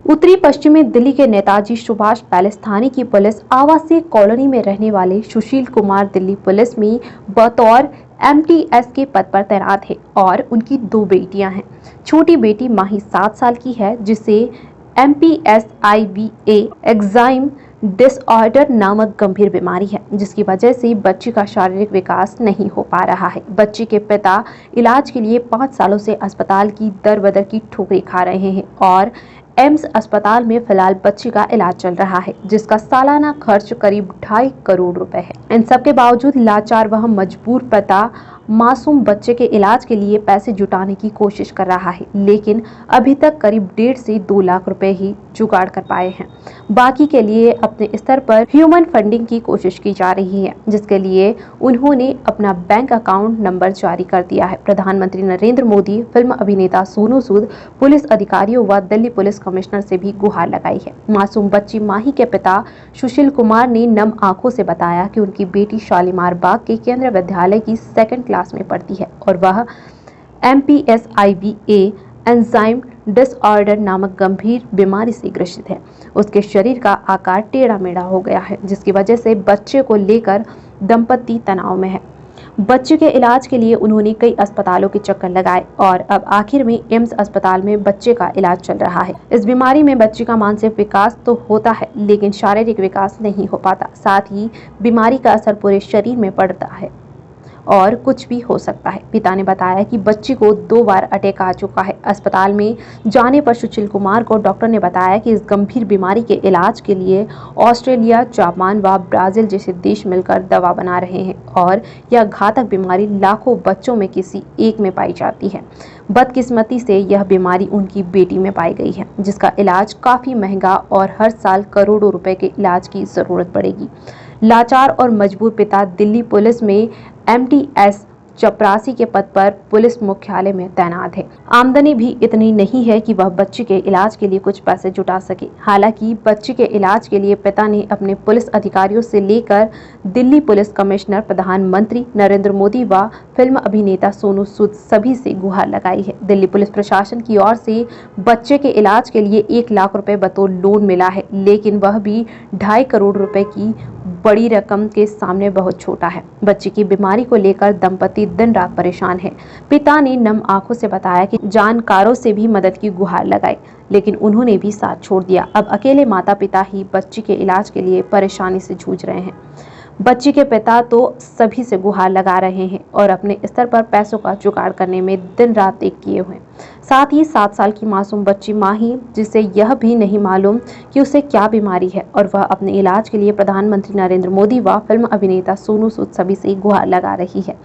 उत्तरी पश्चिमी दिल्ली के नेताजी सुभाष पैलेस थाने की पुलिस आवासीय कॉलोनी में रहने वाले सुशील कुमार दिल्ली पुलिस में बतौर एमटीएस के पद पर तैनात है और उनकी दो बेटियां हैं। छोटी बेटी माही 7 साल की है जिसे MPSIVA एग्जाइम डिसऑर्डर नामक गंभीर बीमारी है, जिसकी वजह से बच्ची का शारीरिक विकास नहीं हो पा रहा है। बच्ची के पिता इलाज के लिए 5 सालों से अस्पताल की दर बदर की ठोकरें खा रहे हैं और एम्स अस्पताल में फिलहाल बच्ची का इलाज चल रहा है, जिसका सालाना खर्च करीब 2.5 करोड़ रुपए है। इन सब के बावजूद लाचार वह मजबूर पिता मासूम बच्चे के इलाज के लिए पैसे जुटाने की कोशिश कर रहा है, लेकिन अभी तक करीब 1.5 से 2 लाख रुपए ही जुगाड़ कर पाए हैं। बाकी के लिए अपने स्तर पर ह्यूमन फंडिंग की कोशिश की जा रही है, जिसके लिए उन्होंने अपना बैंक अकाउंट नंबर जारी कर दिया है। प्रधानमंत्री नरेंद्र मोदी, फिल्म अभिनेता सोनू सूद, पुलिस अधिकारियों व दिल्ली पुलिस कमिश्नर से भी गुहार लगाई है। मासूम बच्ची माही के पिता सुशील कुमार ने नम आंखों से बताया कि उनकी बेटी शालीमार बाग के केंद्रीय विद्यालय की 2nd क्लास में पढ़ती है और वह MPSIVA एंजाइम डिसऑर्डर नामक गंभीर बीमारी से ग्रसित है। उसके शरीर का आकार टेढ़ा मेढ़ा हो गया है, जिसकी वजह से बच्चे को लेकर दंपति तनाव में है। बच्चे के इलाज के लिए उन्होंने कई अस्पतालों के चक्कर लगाए और अब आखिर में एम्स अस्पताल में बच्चे का इलाज चल रहा है। इस बीमारी में बच्चे का मानसिक विकास तो होता है, लेकिन शारीरिक विकास नहीं हो पाता। साथ ही बीमारी का असर पूरे शरीर में पड़ता है और कुछ भी हो सकता है। पिता ने बताया कि बच्ची को 2 बार अटैक आ चुका है। अस्पताल में जाने पर सुशील कुमार को डॉक्टर ने बताया कि इस गंभीर बीमारी के इलाज के लिए ऑस्ट्रेलिया, जापान व ब्राजील जैसे देश मिलकर दवा बना रहे हैं और यह घातक बीमारी लाखों बच्चों में किसी एक में पाई जाती है। बदकिस्मती से यह बीमारी उनकी बेटी में पाई गई है, जिसका इलाज काफी महंगा और हर साल करोड़ों रुपए के इलाज की जरूरत पड़ेगी। लाचार और मजबूर पिता दिल्ली पुलिस में MTS चपरासी के पद पर पुलिस मुख्यालय में तैनात है। आमदनी भी इतनी नहीं है कि वह बच्चे के इलाज के लिए कुछ पैसे जुटा सके। हालांकि बच्चे के इलाज के लिए पिता ने अपने पुलिस अधिकारियों से लेकर दिल्ली पुलिस कमिश्नर, प्रधानमंत्री नरेंद्र मोदी व फिल्म अभिनेता सोनू सूद सभी से गुहार लगाई है। दिल्ली पुलिस प्रशासन की ओर से बच्चे के इलाज के लिए 1 लाख रुपए बतौर लोन मिला है, लेकिन वह भी 2.5 करोड़ रुपए की बड़ी रकम के सामने बहुत छोटा है। बच्ची की बीमारी को लेकर दंपति दिन रात परेशान है। पिता ने नम आंखों से बताया कि जानकारों से भी मदद की गुहार लगाई, लेकिन उन्होंने भी साथ छोड़ दिया। अब अकेले माता पिता ही बच्ची के इलाज के लिए परेशानी से जूझ रहे हैं। बच्ची के पिता तो सभी से गुहार लगा रहे हैं और अपने स्तर पर पैसों का जुगाड़ करने में दिन रात एक किए हुए। साथ ही 7 साल की मासूम बच्ची माही, जिसे यह भी नहीं मालूम कि उसे क्या बीमारी है और वह अपने इलाज के लिए प्रधानमंत्री नरेंद्र मोदी व फिल्म अभिनेता सोनू सूद सभी से गुहार लगा रही है,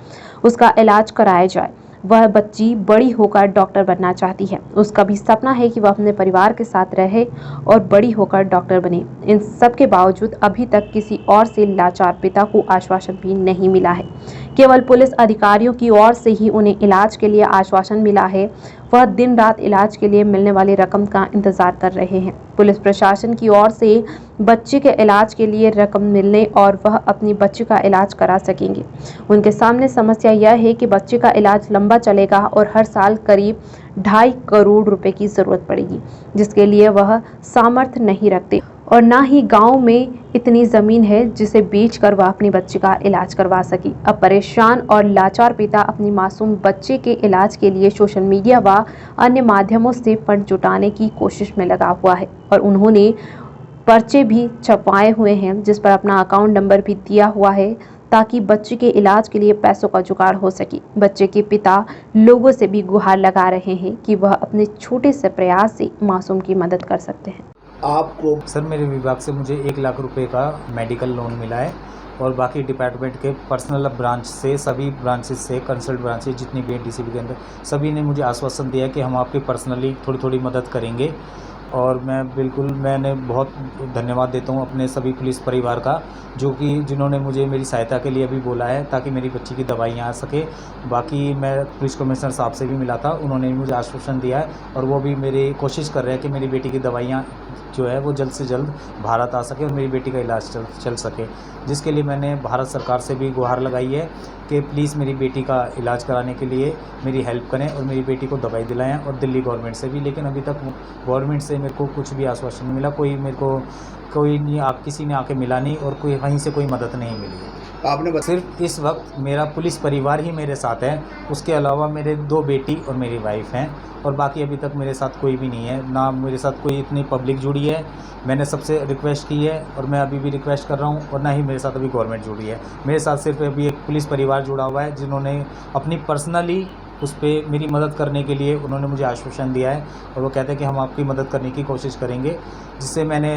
उसका इलाज कराया जाए। वह बच्ची बड़ी होकर डॉक्टर बनना चाहती है। उसका भी सपना है कि वह अपने परिवार के साथ रहे और बड़ी होकर डॉक्टर बने। इन सब के बावजूद अभी तक किसी और से लाचार पिता को आश्वासन भी नहीं मिला है। केवल पुलिस अधिकारियों की ओर से ही उन्हें इलाज के लिए आश्वासन मिला है। वह दिन रात इलाज के लिए मिलने वाली रकम का इंतजार कर रहे हैं। पुलिस प्रशासन की ओर से बच्चे के इलाज के लिए रकम मिलने और वह अपनी बच्ची का इलाज करा सकेंगे। उनके सामने समस्या यह है कि बच्चे का इलाज लंबा चलेगा और हर साल करीब 2.5 करोड़ रुपए की जरूरत पड़ेगी, जिसके लिए वह सामर्थ्य नहीं रखते और ना ही गांव में इतनी जमीन है जिसे बेचकर वह अपनी बच्ची का इलाज करवा सके। अब परेशान और लाचार पिता अपनी मासूम बच्चे के इलाज के लिए सोशल मीडिया व अन्य माध्यमों से फंड जुटाने की कोशिश में लगा हुआ है और उन्होंने पर्चे भी छपवाए हुए हैं, जिस पर अपना अकाउंट नंबर भी दिया हुआ है ताकि बच्चे के इलाज के लिए पैसों का जुगाड़ हो सके। बच्चे के पिता लोगों से भी गुहार लगा रहे हैं कि वह अपने छोटे से प्रयास से मासूम की मदद कर सकते हैं। आपको सर, मेरे विभाग से मुझे 1 लाख रुपए का मेडिकल लोन मिला है और बाकी डिपार्टमेंट के पर्सनल ब्रांच से, सभी ब्रांचेस से, कंसल्ट ब्रांचेस जितनी भी DCP के अंदर, सभी ने मुझे आश्वासन दिया कि हम आपकी पर्सनली थोड़ी थोड़ी मदद करेंगे। और मैंने बहुत धन्यवाद देता हूँ अपने सभी पुलिस परिवार का, जिन्होंने मुझे मेरी सहायता के लिए अभी बोला है ताकि मेरी बच्ची की दवाइयाँ आ सके। बाकी मैं पुलिस कमिश्नर साहब से भी मिला था, उन्होंने मुझे आश्वासन दिया है और वो भी मेरी कोशिश कर रहे हैं कि मेरी बेटी की दवाइयाँ जो है वो जल्द से जल्द भारत आ सके और मेरी बेटी का इलाज चल सके, जिसके लिए मैंने भारत सरकार से भी गुहार लगाई है कि प्लीज़ मेरी बेटी का इलाज कराने के लिए मेरी हेल्प करें और मेरी बेटी को दवाई दिलाएं और दिल्ली गवर्नमेंट से भी। लेकिन अभी तक गवर्नमेंट से से मेरे को कुछ भी आश्वासन नहीं मिला, कोई मेरे को कोई नहीं किसी ने आके मिला नहीं और कोई कहीं से कोई मदद नहीं मिली। आपने सिर्फ इस वक्त मेरा पुलिस परिवार ही मेरे साथ है, उसके अलावा मेरे 2 बेटी और मेरी वाइफ हैं और बाकी अभी तक मेरे साथ कोई भी नहीं है, ना मेरे साथ कोई इतनी पब्लिक जुड़ी है। मैंने सबसे रिक्वेस्ट की है और मैं अभी भी रिक्वेस्ट कर रहा हूँ, और ना ही मेरे साथ अभी गवर्नमेंट जुड़ी है। मेरे साथ सिर्फ अभी एक पुलिस परिवार जुड़ा हुआ है, जिन्होंने अपनी पर्सनली उस पे मेरी मदद करने के लिए उन्होंने मुझे आश्वासन दिया है और वो कहते हैं कि हम आपकी मदद करने की कोशिश करेंगे। जिससे मैंने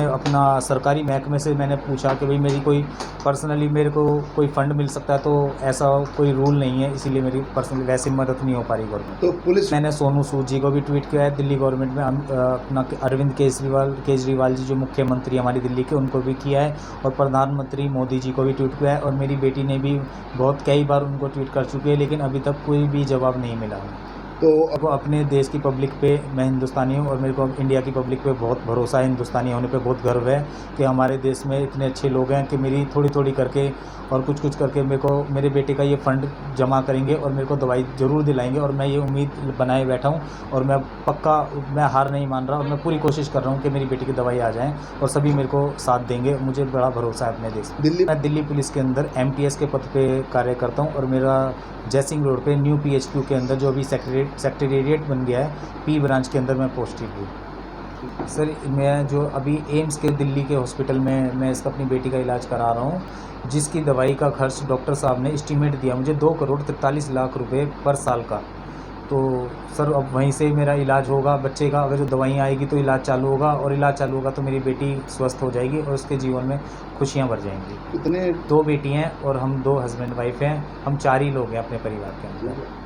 अपना सरकारी महकमे से मैंने पूछा कि भाई मेरी कोई पर्सनली मेरे को कोई फ़ंड मिल सकता है, तो ऐसा कोई रूल नहीं है, इसीलिए मेरी पर्सनली वैसे मदद नहीं हो पा रही गवर्नमेंट। तो पुलिस मैंने सोनू सूद जी को भी ट्वीट किया है, दिल्ली गवर्नमेंट में अपना अरविंद केजरीवाल जी जो मुख्यमंत्री हमारी दिल्ली के, उनको भी किया है और प्रधानमंत्री मोदी जी को भी ट्वीट किया है और मेरी बेटी ने भी कई बार उनको ट्वीट कर चुकी है, लेकिन अभी तक कोई भी जवाब नहीं मिला है। तो वो अपने देश की पब्लिक पे, मैं हिंदुस्तानी हूँ और मेरे को इंडिया की पब्लिक पे बहुत भरोसा है, हिंदुस्तानी होने पे बहुत गर्व है कि हमारे देश में इतने अच्छे लोग हैं कि मेरी थोड़ी करके और कुछ करके मेरे बेटे का ये फ़ंड जमा करेंगे और मेरे को दवाई ज़रूर दिलाएंगे। और मैं ये उम्मीद बनाए बैठा हूँ और मैं हार नहीं मान रहा और मैं पूरी कोशिश कर रहा हूँ कि मेरी बेटी की दवाई आ जाए और सभी मेरे को साथ देंगे। मुझे बड़ा भरोसा है अपने देश में। मैं दिल्ली पुलिस के अंदर MTS के पद पे कार्य करता हूँ और मेरा जयसिंह रोड पे न्यू PHQ के अंदर जो अभी सेक्रेटेरिएट बन गया है, P ब्रांच के अंदर मैं पोस्टेड हूँ। सर, मैं जो अभी एम्स के दिल्ली के हॉस्पिटल में मैं अपनी बेटी का इलाज करा रहा हूँ, जिसकी दवाई का खर्च डॉक्टर साहब ने एस्टीमेट दिया मुझे 2,43,00,000 रुपये पर साल का। तो सर अब वहीं से मेरा इलाज होगा बच्चे का, अगर जो दवाइयाँ आएगी तो इलाज चालू होगा और इलाज चालू होगा तो मेरी बेटी स्वस्थ हो जाएगी और उसके जीवन में खुशियाँ भर जाएंगी। कितने 2 बेटी हैं और हम 2 हस्बैंड वाइफ हैं, हम 4 ही लोग हैं अपने परिवार के अंदर।